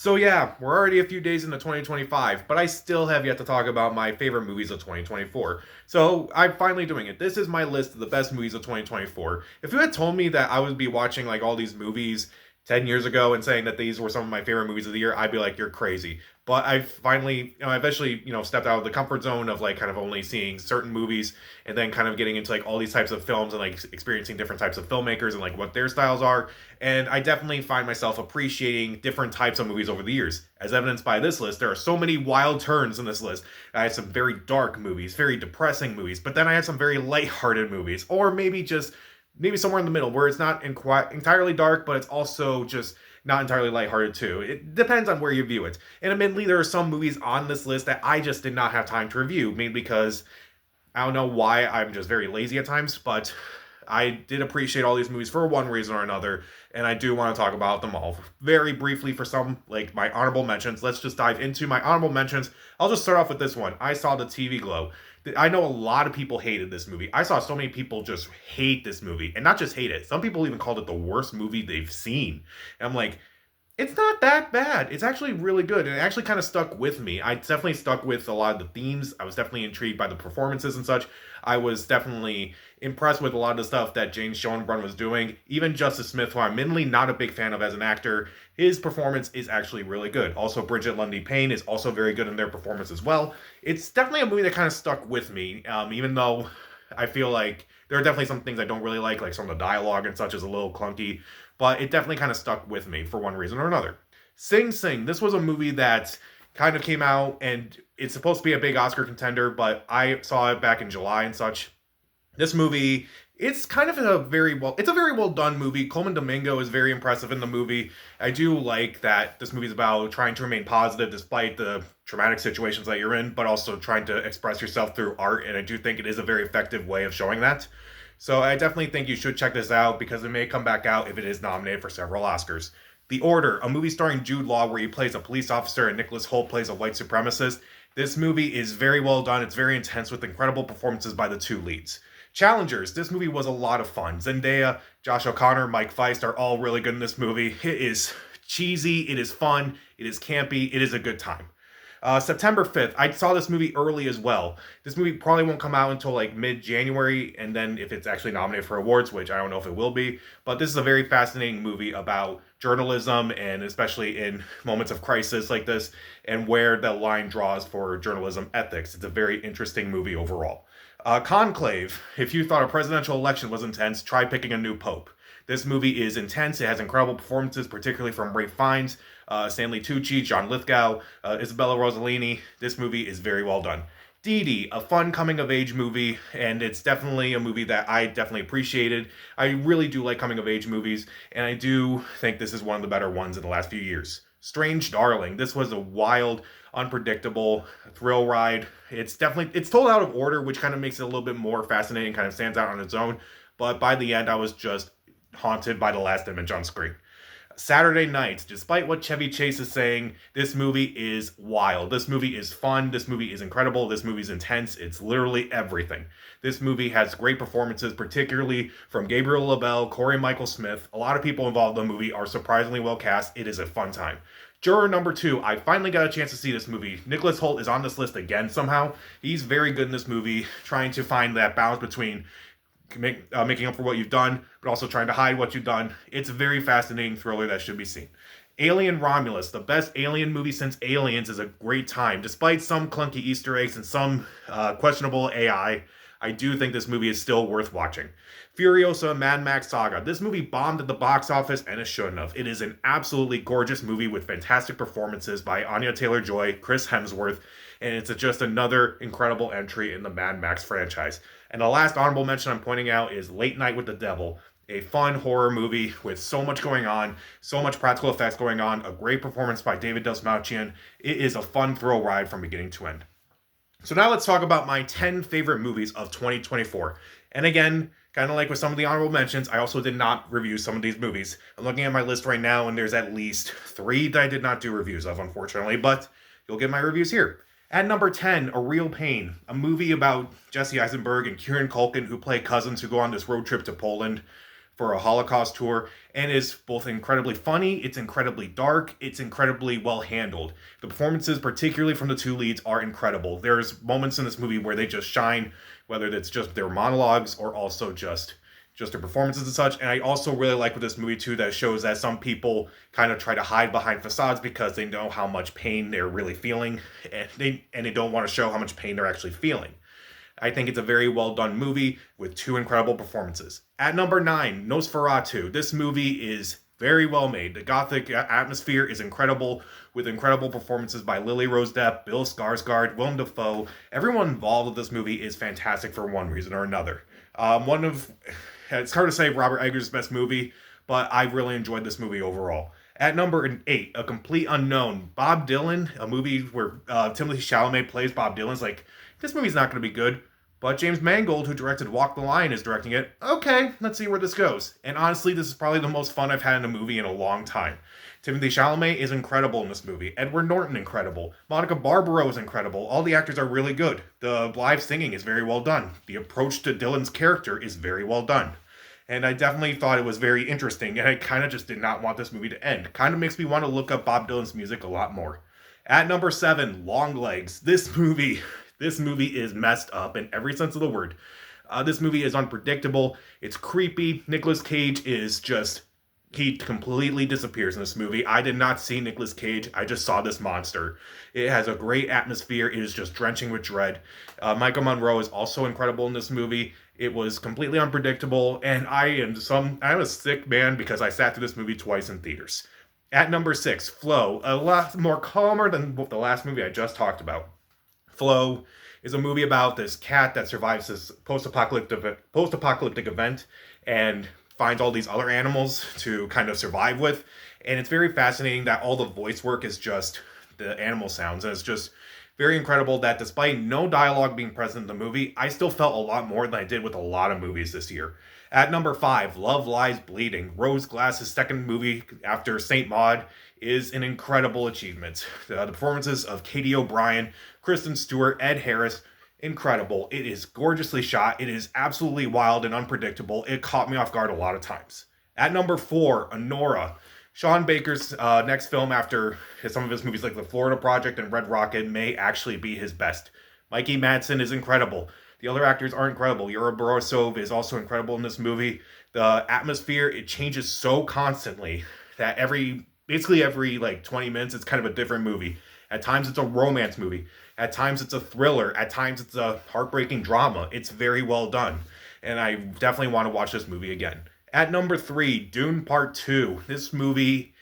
So yeah, we're already a few days into 2025, but I still have yet to talk about my favorite movies of 2024. So I'm finally doing it. This is my list of the best movies of 2024. If you had told me that I would be watching like all these movies 10 years ago and saying that these were some of my favorite movies of the year, I'd be like, you're crazy. But I've finally, I eventually, stepped out of the comfort zone of like kind of only seeing certain movies and then kind of getting into like all these types of films and like experiencing different types of filmmakers and like what their styles are. And I definitely find myself appreciating different types of movies over the years. As evidenced by this list, there are so many wild turns in this list. I have some very dark movies, very depressing movies, but then I have some very lighthearted movies, or maybe somewhere in the middle where it's not entirely dark, but it's also just not entirely lighthearted too. It depends on where you view it. And admittedly, there are some movies on this list that I just did not have time to review, mainly because I don't know why, I'm just very lazy at times, but I did appreciate all these movies for one reason or another, and I do want to talk about them all. Very briefly for some, like my honorable mentions, let's just dive into my honorable mentions. I'll just start off with this one. I saw the TV Glow. I know a lot of people hated this movie. I saw so many people just hate this movie, and not just hate it. Some people even called it the worst movie they've seen. And I'm like, it's not that bad. It's actually really good, and it actually kind of stuck with me. I definitely stuck with a lot of the themes. I was definitely intrigued by the performances and such. I was definitely impressed with a lot of the stuff that James Schoenbrunn was doing. Even Justice Smith, who I'm mainly not a big fan of as an actor, his performance is actually really good. Also, Bridget Lundy Payne is also very good in their performance as well. It's definitely a movie that kind of stuck with me, even though I feel like there are definitely some things I don't really like some of the dialogue and such is a little clunky, but it definitely kind of stuck with me for one reason or another. Sing Sing. This was a movie that kind of came out and it's supposed to be a big Oscar contender, but I saw it back in July and such. This movie, it's kind of it's a very well done movie. Coleman Domingo is very impressive in the movie. I do like that this movie is about trying to remain positive despite the traumatic situations that you're in, but also trying to express yourself through art. And I do think it is a very effective way of showing that. So I definitely think you should check this out because it may come back out if it is nominated for several Oscars. The Order, a movie starring Jude Law where he plays a police officer and Nicholas Hoult plays a white supremacist. This movie is very well done. It's very intense with incredible performances by the two leads. Challengers, this movie was a lot of fun. Zendaya, Josh O'Connor, Mike Feist are all really good in this movie. It is cheesy, it is fun, it is campy, it is a good time. September 5th, I saw this movie early as well. This movie probably won't come out until like mid January, and then if it's actually nominated for awards, which I don't know if it will be, but this is a very fascinating movie about journalism and especially in moments of crisis like this and where the line draws for journalism ethics. It's a very interesting movie overall. Conclave, if you thought a presidential election was intense, try picking a new pope. This movie is intense. It has incredible performances, particularly from Ralph Fiennes, Stanley Tucci, John Lithgow, Isabella Rossellini. This movie is very well done. Dee Dee, a fun coming of age movie, and it's definitely a movie that I definitely appreciated. I really do like coming of age movies, and I do think this is one of the better ones in the last few years. Strange Darling, this was a wild, unpredictable thrill ride. It's told out of order, which kind of makes it a little bit more fascinating, kind of stands out on its own. But by the end, I was just haunted by the last image on screen. Saturday Night, despite what Chevy Chase is saying, this movie is wild. This movie is fun. This movie is incredible. This movie is intense. It's literally everything. This movie has great performances, particularly from Gabriel LaBelle, Corey Michael Smith. A lot of people involved in the movie are surprisingly well cast. It is a fun time. Juror number 2, I finally got a chance to see this movie. Nicholas Hoult is on this list again somehow. He's very good in this movie, trying to find that balance between making up for what you've done, but also trying to hide what you've done. It's a very fascinating thriller that should be seen. Alien Romulus, the best alien movie since Aliens, is a great time. Despite some clunky Easter eggs and some questionable I do think this movie is still worth watching. Furiosa Mad Max Saga. This movie bombed at the box office and it shouldn't have. It is an absolutely gorgeous movie with fantastic performances by Anya Taylor-Joy, Chris Hemsworth, and it's just another incredible entry in the Mad Max franchise. And the last honorable mention I'm pointing out is Late Night with the Devil, a fun horror movie with so much going on, so much practical effects going on, a great performance by David Dastmalchian. It is a fun thrill ride from beginning to end. So now let's talk about my 10 favorite movies of 2024. And again, kind of like with some of the honorable mentions, I also did not review some of these movies. I'm looking at my list right now, and there's at least 3 that I did not do reviews of, unfortunately, but you'll get my reviews here. At number 10, A Real Pain, a movie about Jesse Eisenberg and Kieran Culkin who play cousins who go on this road trip to Poland for a Holocaust tour, and is both incredibly funny, it's incredibly dark, it's incredibly well handled. The performances, particularly from the two leads, are incredible. There's moments in this movie where they just shine, whether it's just their monologues or also just their performances and such. And I also really like with this movie too that shows that some people kind of try to hide behind facades because they know how much pain they're really feeling, and they don't want to show how much pain they're actually feeling. I think it's a very well done movie with two incredible performances. At number 9, Nosferatu. This movie is very well made. The gothic atmosphere is incredible, with incredible performances by Lily Rose Depp, Bill Skarsgård, Willem Dafoe. Everyone involved with this movie is fantastic for one reason or another. It's hard to say Robert Eggers' best movie, but I really enjoyed this movie overall. At number 8, A Complete Unknown. Bob Dylan, a movie where Timothée Chalamet plays Bob Dylan's like, this movie's not going to be good, but James Mangold, who directed Walk the Line, is directing it. Okay, let's see where this goes. And honestly, this is probably the most fun I've had in a movie in a long time. Timothée Chalamet is incredible in this movie. Edward Norton, incredible. Monica Barbaro is incredible. All the actors are really good. The live singing is very well done. The approach to Dylan's character is very well done. And I definitely thought it was very interesting, and I kind of just did not want this movie to end. Kind of makes me want to look up Bob Dylan's music a lot more. At number 7, Longlegs. This movie is messed up in every sense of the word. This movie is unpredictable. It's creepy. Nicolas Cage is just... he completely disappears in this movie. I did not see Nicolas Cage. I just saw this monster. It has a great atmosphere. It is just drenching with dread. Michael Monroe is also incredible in this movie. It was completely unpredictable, and I'm a sick man because I sat through this movie twice in theaters. At number 6, Flow, a lot more calmer than the last movie I just talked about. Flow is a movie about this cat that survives this post-apocalyptic event and finds all these other animals to kind of survive with. And it's very fascinating that all the voice work is just the animal sounds. And it's just very incredible that despite no dialogue being present in the movie, I still felt a lot more than I did with a lot of movies this year. At number 5, Love Lies Bleeding. Rose Glass's second movie after Saint Maud is an incredible achievement. The performances of Katie O'Brien, Kristen Stewart, Ed Harris, incredible. It is gorgeously shot. It is absolutely wild and unpredictable. It caught me off guard a lot of times. At number 4, Anora. Sean Baker's next film after some of his movies like The Florida Project and Red Rocket may actually be his best. Mikey Madsen is incredible. The other actors are incredible. Yura Borisov is also incredible in this movie. The atmosphere, it changes so constantly that basically every like 20 minutes, it's kind of a different movie. At times it's a romance movie. At times it's a thriller. At times it's a heartbreaking drama. It's very well done. And I definitely want to watch this movie again. At number 3, Dune Part 2. This movie,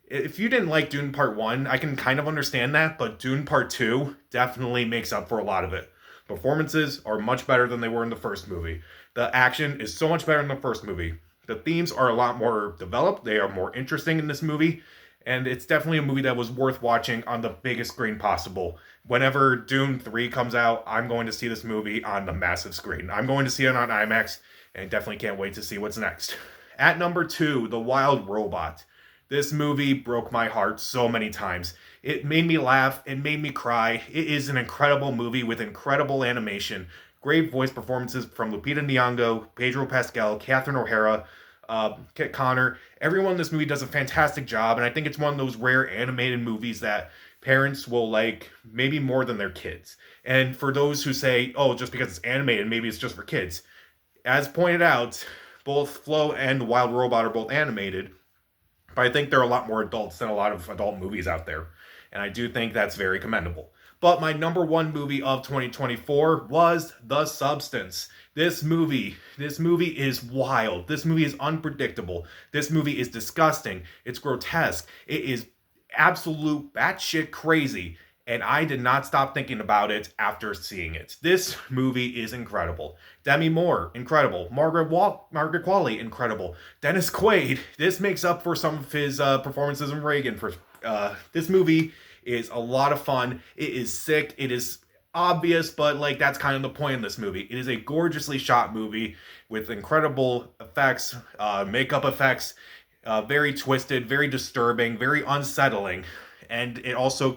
if you didn't like Dune Part 1, I can kind of understand that, but Dune Part 2 definitely makes up for a lot of it. Performances are much better than they were in the first movie. The action is so much better in the first movie. The themes are a lot more developed. They are more interesting in this movie. And it's definitely a movie that was worth watching on the biggest screen possible. Whenever Dune 3 comes out, I'm going to see this movie on the massive screen. I'm going to see it on IMAX, and definitely can't wait to see what's next. At number 2, The Wild Robot. This movie broke my heart so many times. It made me laugh. It made me cry. It is an incredible movie with incredible animation. Great voice performances from Lupita Nyong'o, Pedro Pascal, Catherine O'Hara, Kit Connor. Everyone in this movie does a fantastic job, and I think it's one of those rare animated movies that parents will like maybe more than their kids. And for those who say, oh, just because it's animated, maybe it's just for kids. As pointed out, both Flow and The Wild Robot are both animated, but I think they're a lot more adults than a lot of adult movies out there. And I do think that's very commendable. But my number 1 movie of 2024 was The Substance. This movie is wild. This movie is unpredictable. This movie is disgusting. It's grotesque. It is absolute batshit crazy. And I did not stop thinking about it after seeing it. This movie is incredible. Demi Moore, incredible. Margaret Qualley, incredible. Dennis Quaid, this makes up for some of his performances in Reagan. This movie is a lot of fun. It is sick. It is obvious, but like that's kind of the point in this movie. It is a gorgeously shot movie with incredible effects, makeup effects, very twisted, very disturbing, very unsettling. And it also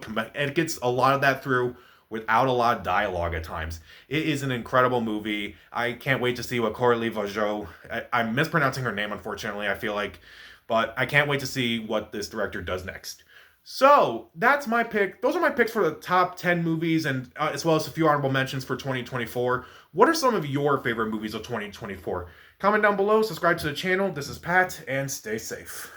gets a lot of that through without a lot of dialogue at times. It is an incredible movie. I can't wait to see what Coralie Vajot, I'm mispronouncing her name, unfortunately, I feel like, but I can't wait to see what this director does next. So that's my pick. Those are my picks for the top 10 movies, and as well as a few honorable mentions for 2024. What are some of your favorite movies of 2024? Comment down below, subscribe to the channel. This is Pat, and stay safe.